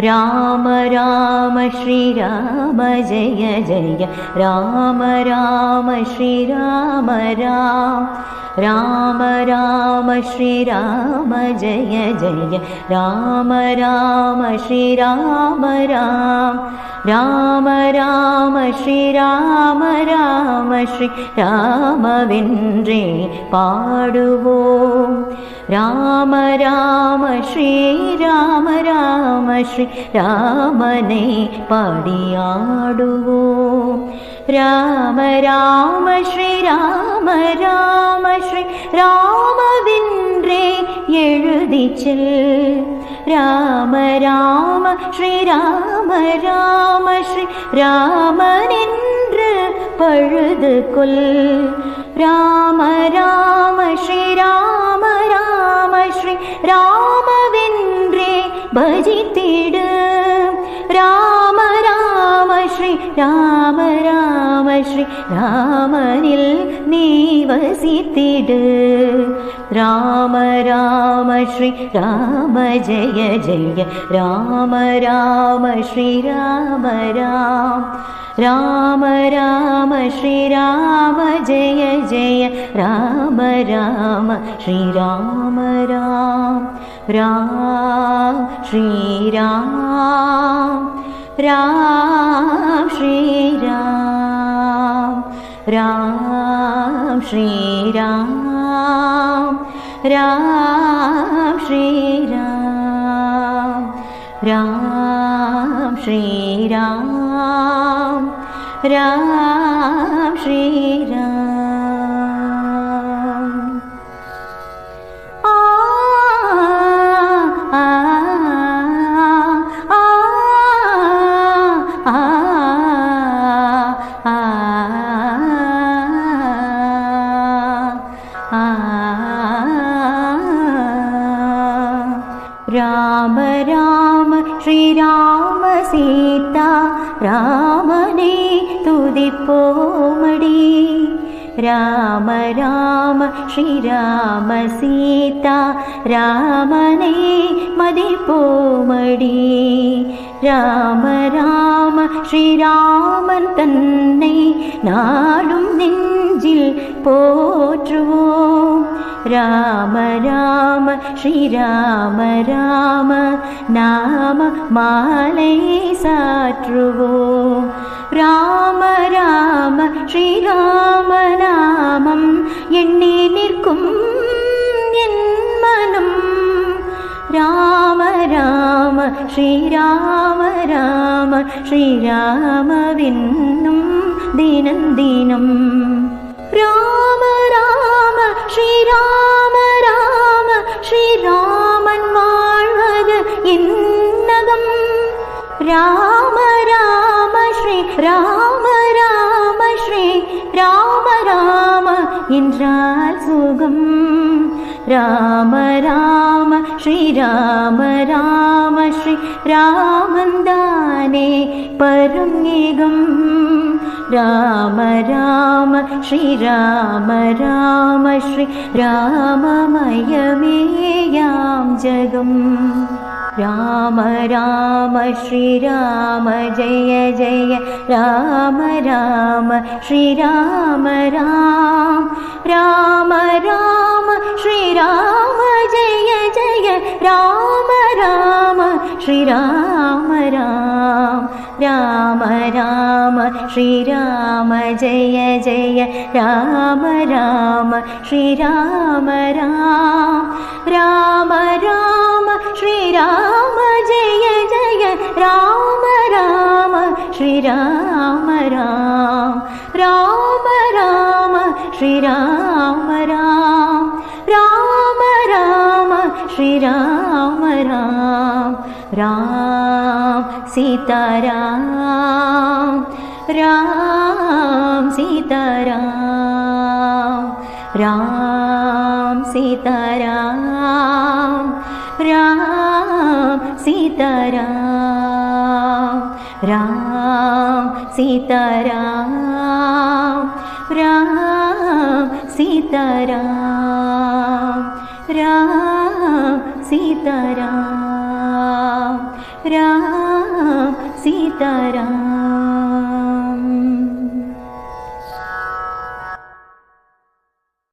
राम राम श्री राम जय जय राम राम श्री राम राम राम राम श्री राम जय जय राम राम श्री राम राम राम राम श्री राम राम श्री राम वेன்றே பாடுவோம் राम राम श्री राम राम श्री रामனை பாடியாடுவோம் राम राम श्री राम राम श्री ராமவென்றே எழுதிச் செல் राम राम श्री राम राम श्री ராமனென்று பழுது கொள் राम राम श्री राम राम श्री ராமவென்றே பஜித்திடு राम राम श्री राम राम श्री ராமனில் நீ வசித்திடு राम राम श्री राम जय जय राम राम श्री राम राम राम राम श्री राम जय जय राम राम श्री राम राम राम श्री राम राम श्री राम राम श्री राम राम श्री राम राम श्री राम राम श्री राम राम राम श्री राम सीता रामने तुदिप्पोमडी राम राम श्री राम सीता रामने मदिप्पोमडी राम राम श्री ராமன் தன்னை நாடும் நெஞ்சில் போற்றுவோம் राम राम श्री राम राम नाम माலை சாற்றுவோம் राम राम श्री राम நாமம் எண்ணி நிற்கும் என் மனம் राम राम श्री राम राम श्री ராமவென்னும் தினம் தினம் राम राम श्री राम राम श्री ராமன் வாழ்வது என்னகம் राम राम श्री राम राम श्री राम राम என்றால் சுகம் राम राम श्री राम राम श्री ராமந்தானே பரமேகம் राम राम श्री राम राम श्री राममयमेयां जगम् राम राम श्री राम जय जय राम राम श्री राम राम राम राम श्री राम जय जय राम राम श्री राम राम राम राम श्री राम जय जय राम राम श्री राम राम राम राम श्री राम जय जय राम राम श्री राम राम राम राम श्री राम राम राम राम श्री राम राम राम सीताराम राम सीताराम। राम सीताराम राम सीताराम राम सीताराम राम सीताराम राम सीताराम राम सीताराम